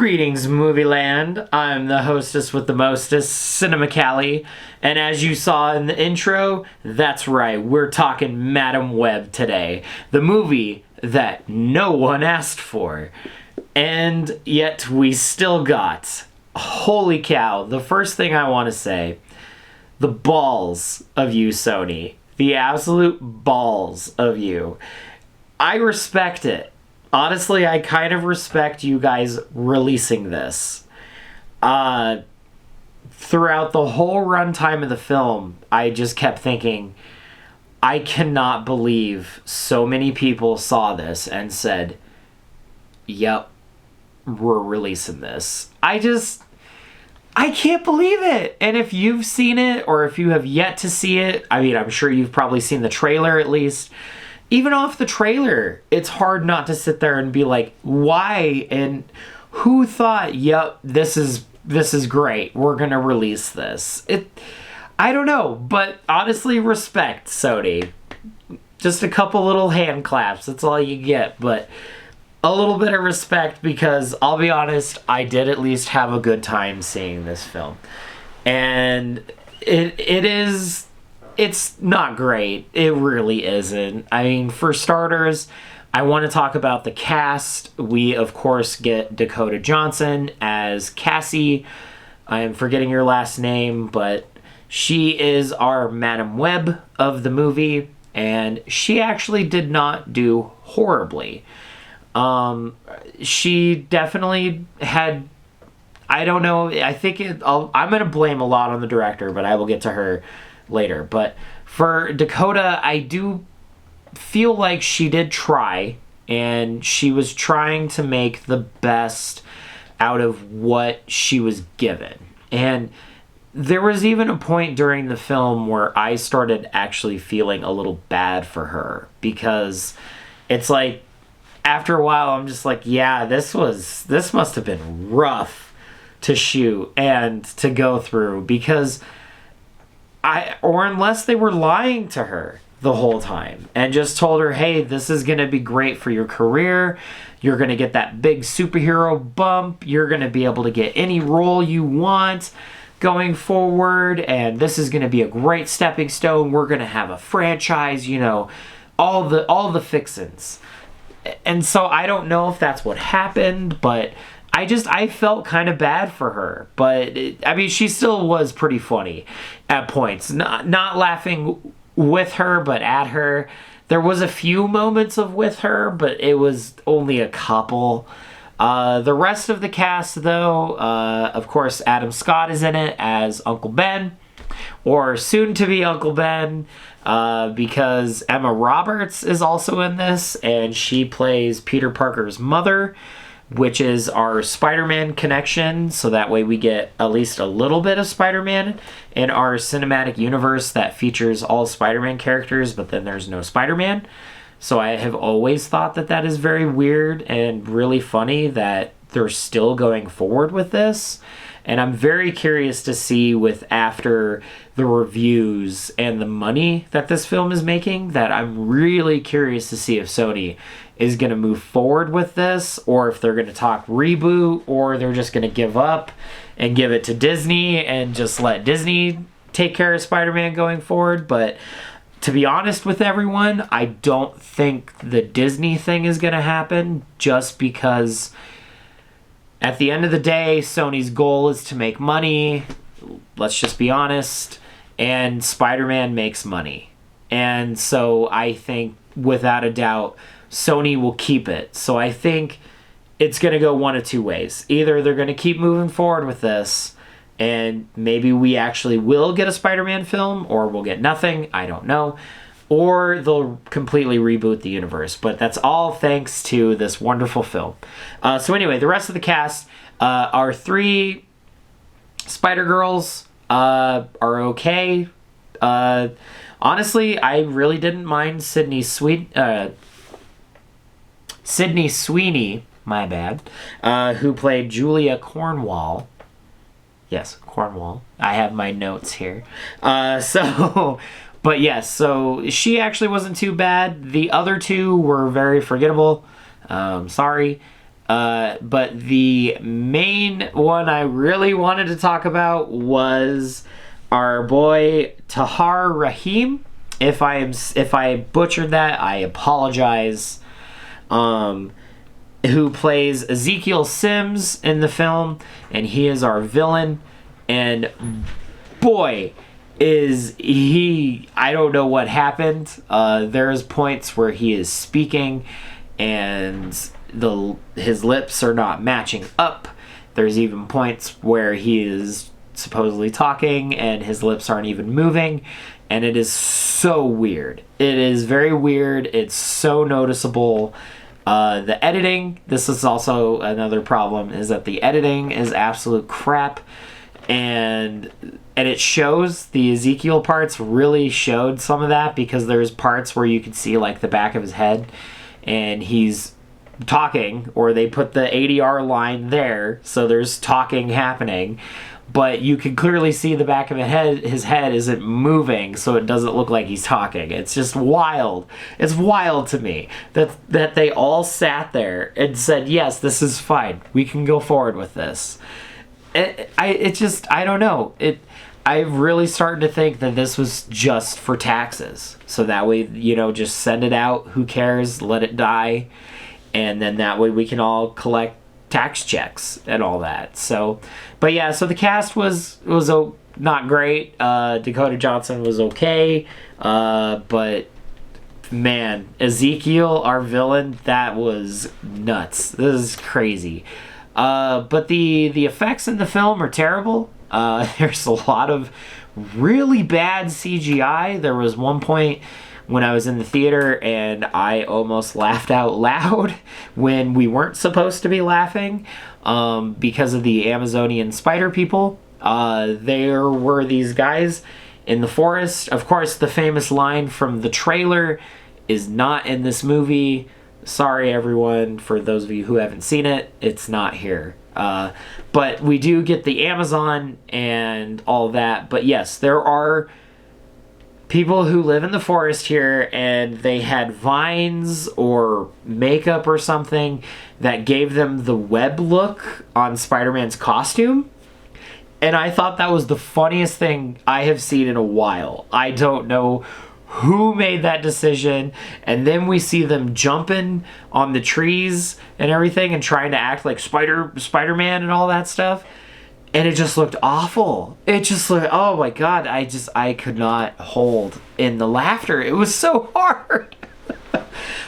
Greetings, Movieland. I'm the hostess with the mostest, Cinemacallie, and as you saw in the intro, that's right, we're talking Madam Web today, the movie that no one asked for, and yet we still got. Holy cow, the first thing I want to say, the balls of you, Sony. The absolute balls of you. I respect it. Honestly, I kind of respect you guys releasing this. Throughout the whole runtime of the film, I just kept thinking, I cannot believe so many people saw this and said, yep, we're releasing this. I can't believe it. And if you've seen it, or if you have yet to see it, I mean, I'm sure you've probably seen the trailer at least. Even off the trailer, it's hard not to sit there and be like, why? And who thought, yep, this is great. We're going to release this. I don't know, but honestly, respect, Sony. Just a couple little hand claps. That's all you get, but a little bit of respect, because I'll be honest, I did at least have a good time seeing this film. And it's not great. It really isn't. I mean, for starters, I want to talk about the cast. We, of course, get Dakota Johnson as Cassie. I am forgetting your last name, but she is our Madam Web of the movie, and she actually did not do horribly. She definitely had, I don't know, I think I'm going to blame a lot on the director, but I will get to her later. But for Dakota, I do feel like she did try, and she was trying to make the best out of what she was given. And there was even a point during the film where I started actually feeling a little bad for her, because it's like, after a while, I'm just like, yeah, this must have been rough to shoot and to go through, because unless they were lying to her the whole time and just told her, hey, this is going to be great for your career. You're going to get that big superhero bump. You're going to be able to get any role you want going forward. And this is going to be a great stepping stone. We're going to have a franchise, all the fixins. And so I don't know if that's what happened, but I felt kind of bad for her. But, she still was pretty funny at points. Not laughing with her, but at her. There was a few moments of with her, but it was only a couple. The rest of the cast, though, of course, Adam Scott is in it as Uncle Ben, or soon-to-be Uncle Ben, because Emma Roberts is also in this, and she plays Peter Parker's mother, which is our Spider-Man connection, so that way we get at least a little bit of Spider-Man in our cinematic universe that features all Spider-Man characters, but then there's no Spider-Man. So I have always thought that is very weird and really funny that they're still going forward with this. And I'm very curious to see, after the reviews and the money that this film is making, that I'm really curious to see if Sony is going to move forward with this, or if they're going to talk reboot, or they're just going to give up and give it to Disney and just let Disney take care of Spider-Man going forward. But to be honest with everyone, I don't think the Disney thing is going to happen, just because at the end of the day, Sony's goal is to make money. Let's just be honest. And Spider-Man makes money. And so I think, without a doubt, Sony will keep it. So I think it's going to go one of two ways. Either they're going to keep moving forward with this, and maybe we actually will get a Spider-Man film, or we'll get nothing. I don't know. Or they'll completely reboot the universe. But that's all thanks to this wonderful film. So anyway, the rest of the cast, our three Spider-Girls are okay. Honestly, I really didn't mind Sydney Sweeney, my bad, who played Julia Cornwall. Yes, Cornwall. I have my notes here. But yes, so she actually wasn't too bad. The other two were very forgettable. Sorry. But the main one I really wanted to talk about was our boy Tahar Rahim. If I butchered that, I apologize. Who plays Ezekiel Sims in the film, and he is our villain. And boy, is he... I don't know what happened. There's points where he is speaking, and his lips are not matching up. There's even points where he is supposedly talking, and his lips aren't even moving. And it is so weird. It is very weird. It's so noticeable. The editing, this is also another problem, is that the editing is absolute crap. And it shows, the Ezekiel parts really showed some of that, because there's parts where you can see like the back of his head and he's talking, or they put the ADR line there, so there's talking happening. But you can clearly see the back of his head isn't moving, so it doesn't look like he's talking. It's just wild. It's wild to me that they all sat there and said, yes, this is fine. We can go forward with this. I don't know. I'm really starting to think that this was just for taxes. So that way, just send it out. Who cares? Let it die. And then that way we can all collect tax checks and all that. So, but yeah, so the cast was not great. Dakota Johnson was okay. But man, Ezekiel, our villain, that was nuts. This is crazy. But the effects in the film are terrible. There's a lot of really bad CGI. There was one point when I was in the theater and I almost laughed out loud when we weren't supposed to be laughing, because of the Amazonian spider people. There were these guys in the forest. Of course, the famous line from the trailer is not in this movie. Sorry, everyone, for those of you who haven't seen it, it's not here. But we do get the Amazon and all that. But yes, there are people who live in the forest here, and they had vines or makeup or something that gave them the web look on Spider-Man's costume. And I thought that was the funniest thing I have seen in a while. I don't know who made that decision. And then we see them jumping on the trees and everything and trying to act like Spider-Man and all that stuff. And it just looked awful. It just looked, oh my God, I could not hold in the laughter. It was so hard.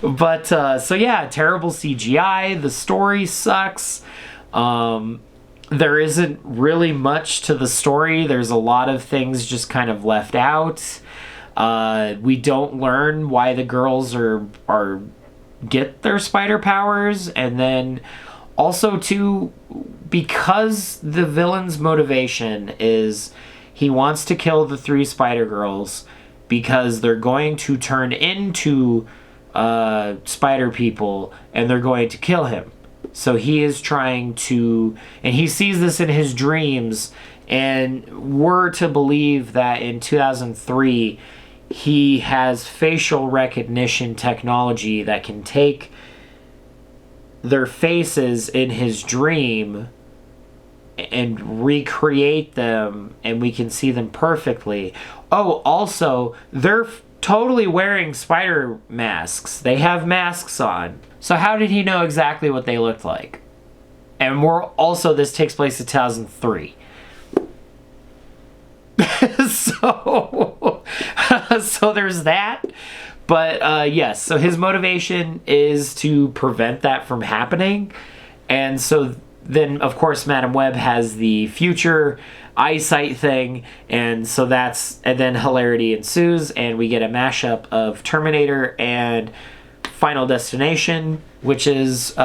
But, so yeah, terrible CGI. The story sucks. There isn't really much to the story. There's a lot of things just kind of left out. We don't learn why the girls get their spider powers. And then also too, because the villain's motivation is he wants to kill the 3 spider girls because they're going to turn into spider people and they're going to kill him. So he is trying to, and he sees this in his dreams, and we're to believe that in 2003 he has facial recognition technology that can take their faces in his dream and recreate them, and we can see them perfectly. Oh, also, they're totally wearing spider masks. They have masks on. So how did he know exactly what they looked like? And this takes place in 2003. So there's that. But yes, so his motivation is to prevent that from happening. And so then, of course, Madam Web has the future eyesight thing. And so and then hilarity ensues, and we get a mashup of Terminator and Final Destination, which is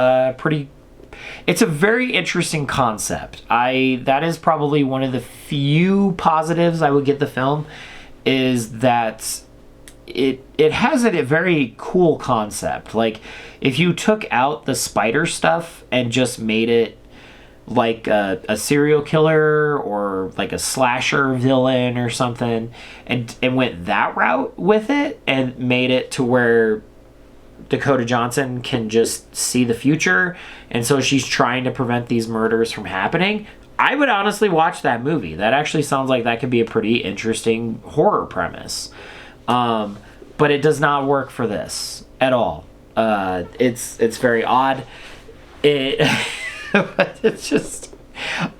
it's a very interesting concept. That is probably one of the few positives I would get the film, is that it has a very cool concept. Like, if you took out the spider stuff and just made it like a serial killer or like a slasher villain or something, and went that route with it and made it to where Dakota Johnson can just see the future, and so she's trying to prevent these murders from happening. I would honestly watch that movie. That actually sounds like that could be a pretty interesting horror premise. But it does not work for this at all. It's very odd. But it's just,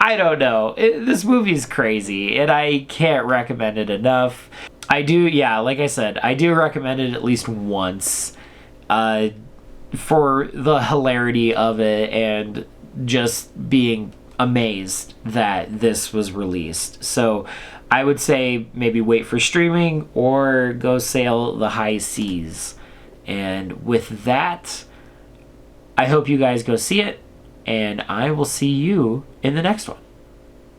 I don't know. This movie's crazy, and I can't recommend it enough. I do, yeah, like I said, I do recommend it at least once for the hilarity of it and just being amazed that this was released. So I would say maybe wait for streaming or go sail the high seas. And with that, I hope you guys go see it, and I will see you in the next one.